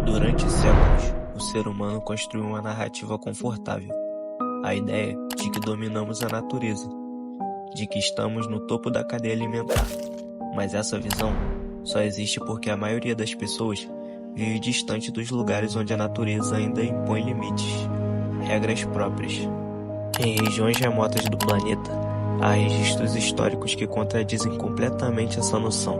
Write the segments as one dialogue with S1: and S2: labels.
S1: Durante séculos, o ser humano construiu uma narrativa confortável. A ideia de que dominamos a natureza, de que estamos no topo da cadeia alimentar. Mas essa visão só existe porque a maioria das pessoas vive distante dos lugares onde a natureza ainda impõe limites, regras próprias. Em regiões remotas do planeta, há registros históricos que contradizem completamente essa noção.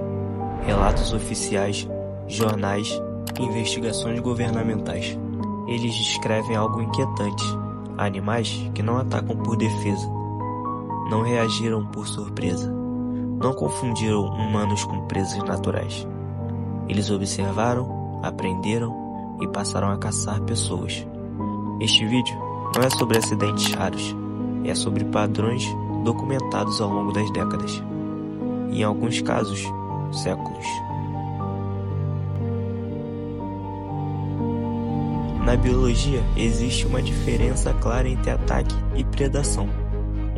S1: Relatos oficiais, jornais e investigações governamentais. Eles descrevem algo inquietante. Animais que não atacam por defesa, não reagiram por surpresa, não confundiram humanos com presas naturais. Eles observaram, aprenderam e passaram a caçar pessoas. Este vídeo não é sobre acidentes raros, é sobre padrões documentados ao longo das décadas, e em alguns casos, séculos. Na biologia, existe uma diferença clara entre ataque e predação.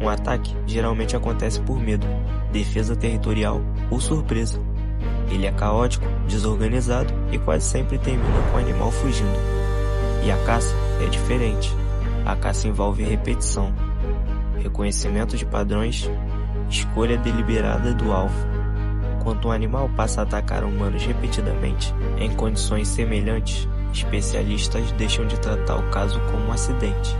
S1: Um ataque geralmente acontece por medo, defesa territorial ou surpresa. Ele é caótico, desorganizado e quase sempre termina com o animal fugindo. E a caça é diferente. A caça envolve repetição, reconhecimento de padrões, escolha deliberada do alvo. Quando um animal passa a atacar humanos repetidamente, em condições semelhantes, especialistas deixam de tratar o caso como um acidente.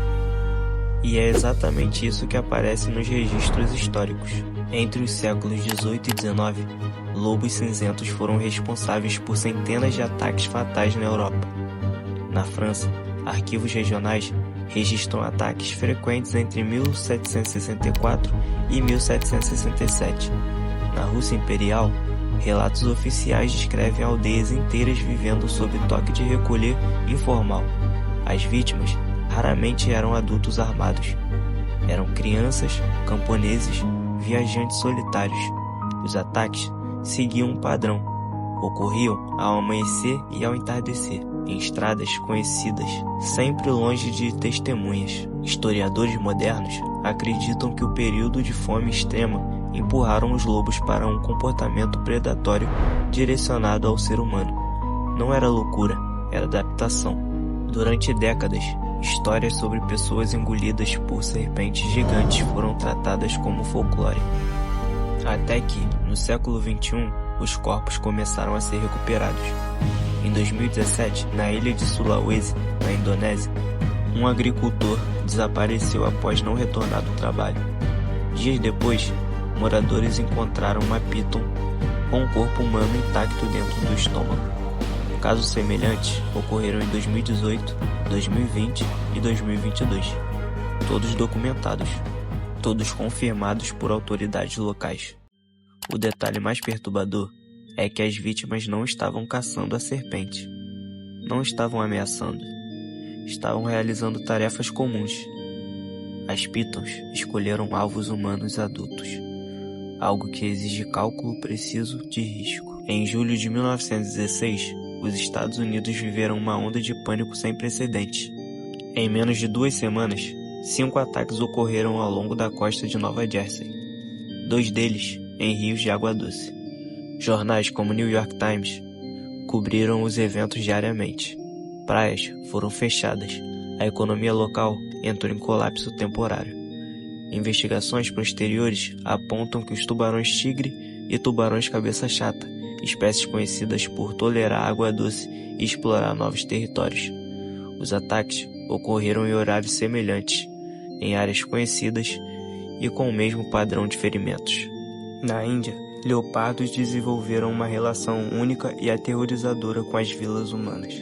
S1: E é exatamente isso que aparece nos registros históricos. Entre os séculos 18 e 19, lobos cinzentos foram responsáveis por centenas de ataques fatais na Europa. Na França, arquivos regionais registram ataques frequentes entre 1764 e 1767. Na Rússia Imperial, relatos oficiais descrevem aldeias inteiras vivendo sob toque de recolher informal. As vítimas raramente eram adultos armados. Eram crianças, camponeses, viajantes solitários. Os ataques seguiam um padrão. Ocorriam ao amanhecer e ao entardecer, em estradas conhecidas, sempre longe de testemunhas. Historiadores modernos acreditam que o período de fome extrema empurraram os lobos para um comportamento predatório direcionado ao ser humano. Não era loucura, era adaptação. Durante décadas, histórias sobre pessoas engolidas por serpentes gigantes foram tratadas como folclore. Até que, no século XXI, os corpos começaram a ser recuperados. Em 2017, na ilha de Sulawesi, na Indonésia, um agricultor desapareceu após não retornar do trabalho. Dias depois, moradores encontraram uma piton com um corpo humano intacto dentro do estômago. Casos semelhantes ocorreram em 2018, 2020 e 2022. Todos documentados, todos confirmados por autoridades locais. O detalhe mais perturbador é que as vítimas não estavam caçando a serpente, não estavam ameaçando, estavam realizando tarefas comuns. As pitons escolheram alvos humanos adultos, algo que exige cálculo preciso de risco. Em julho de 1916, os Estados Unidos viveram uma onda de pânico sem precedentes. Em menos de 2 semanas, 5 ataques ocorreram ao longo da costa de Nova Jersey, 2 deles em rios de água doce. Jornais como New York Times cobriram os eventos diariamente. Praias foram fechadas, a economia local entrou em colapso temporário. Investigações posteriores apontam que os tubarões-tigre e tubarões cabeça chata, espécies conhecidas por tolerar água doce e explorar novos territórios. Os ataques ocorreram em horários semelhantes, em áreas conhecidas e com o mesmo padrão de ferimentos. Na Índia, leopardos desenvolveram uma relação única e aterrorizadora com as vilas humanas.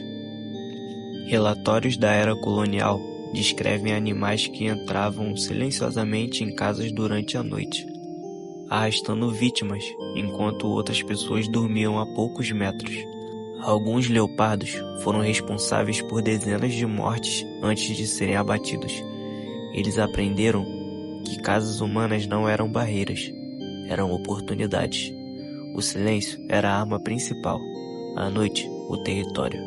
S1: Relatórios da era colonial descrevem animais que entravam silenciosamente em casas durante a noite, arrastando vítimas enquanto outras pessoas dormiam a poucos metros. Alguns leopardos foram responsáveis por dezenas de mortes antes de serem abatidos. Eles aprenderam que casas humanas não eram barreiras, eram oportunidades. O silêncio era a arma principal, à noite, o território.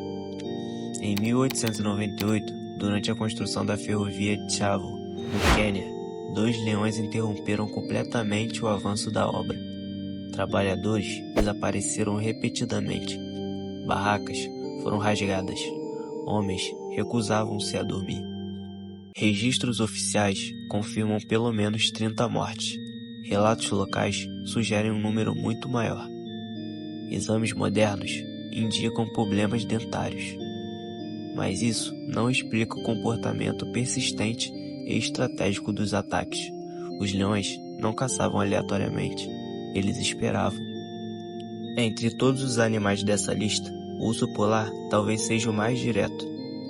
S1: Em 1898, durante a construção da ferrovia de Tsavo, no Quênia, 2 leões interromperam completamente o avanço da obra. Trabalhadores desapareceram repetidamente. Barracas foram rasgadas. Homens recusavam-se a dormir. Registros oficiais confirmam pelo menos 30 mortes. Relatos locais sugerem um número muito maior. Exames modernos indicam problemas dentários. Mas isso não explica o comportamento persistente e estratégico dos ataques. Os leões não caçavam aleatoriamente, eles esperavam. Entre todos os animais dessa lista, o urso polar talvez seja o mais direto.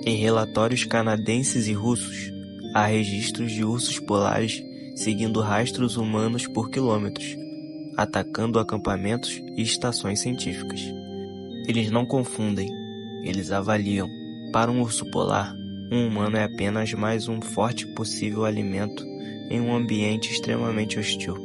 S1: Em relatórios canadenses e russos, há registros de ursos polares seguindo rastros humanos por quilômetros, atacando acampamentos e estações científicas. Eles não confundem, eles avaliam. Para um urso polar, um humano é apenas mais um forte possível alimento em um ambiente extremamente hostil.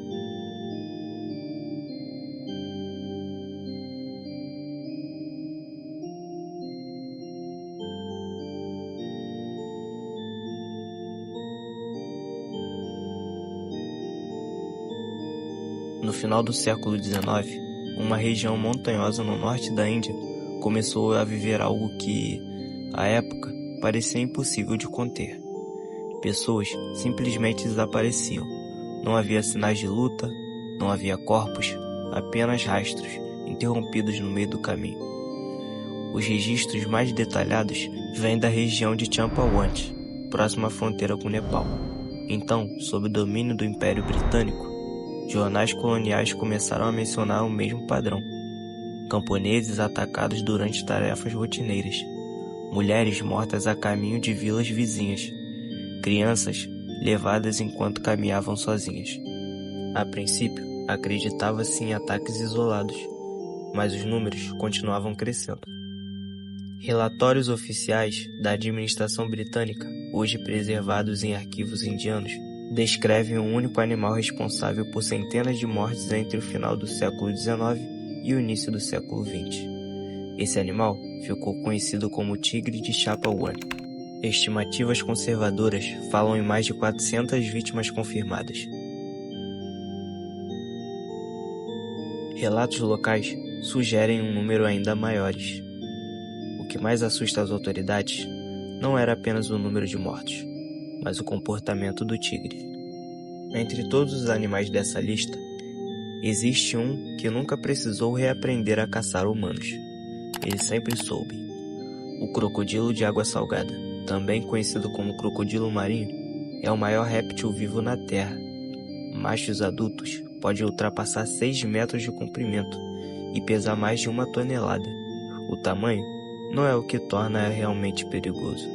S1: No final do século XIX, uma região montanhosa no norte da Índia começou a viver algo que, à época, parecia impossível de conter. Pessoas simplesmente desapareciam. Não havia sinais de luta, não havia corpos, apenas rastros, interrompidos no meio do caminho. Os registros mais detalhados vêm da região de Champawat, próxima à fronteira com Nepal. Então, sob o domínio do Império Britânico, jornais coloniais começaram a mencionar o mesmo padrão. Camponeses atacados durante tarefas rotineiras. Mulheres mortas a caminho de vilas vizinhas. Crianças levadas enquanto caminhavam sozinhas. A princípio, acreditava-se em ataques isolados, mas os números continuavam crescendo. Relatórios oficiais da administração britânica, hoje preservados em arquivos indianos, descrevem um único animal responsável por centenas de mortes entre o final do século XIX e o início do século XX. Esse animal ficou conhecido como tigre de Champawat. Estimativas conservadoras falam em mais de 400 vítimas confirmadas. Relatos locais sugerem um número ainda maiores. O que mais assusta as autoridades não era apenas o número de mortos, mas o comportamento do tigre. Entre todos os animais dessa lista, existe um que nunca precisou reaprender a caçar humanos. Ele sempre soube. O crocodilo de água salgada, também conhecido como crocodilo marinho, é o maior réptil vivo na Terra. Machos adultos podem ultrapassar 6 metros de comprimento e pesar mais de 1 tonelada. O tamanho não é o que torna realmente perigoso,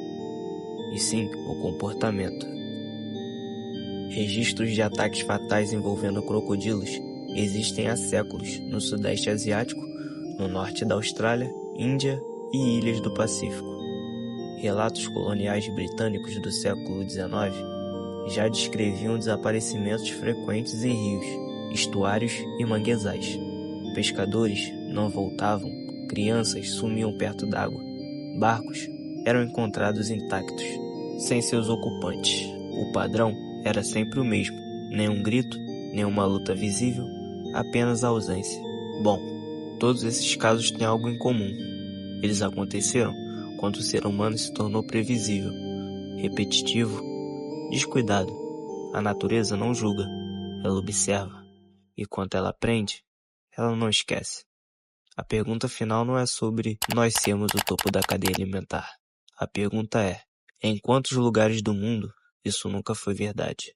S1: e sim o comportamento. Registros de ataques fatais envolvendo crocodilos existem há séculos no Sudeste Asiático, no norte da Austrália, Índia e ilhas do Pacífico. Relatos coloniais britânicos do século XIX já descreviam desaparecimentos frequentes em rios, estuários e manguezais. Pescadores não voltavam, crianças sumiam perto d'água, barcos eram encontrados intactos, sem seus ocupantes. O padrão era sempre o mesmo, nenhum grito, nenhuma luta visível, apenas a ausência. Bom, todos esses casos têm algo em comum. Eles aconteceram quando o ser humano se tornou previsível, repetitivo, descuidado. A natureza não julga, ela observa. E quando ela aprende, ela não esquece. A pergunta final não é sobre nós sermos o topo da cadeia alimentar. A pergunta é, em quantos lugares do mundo isso nunca foi verdade?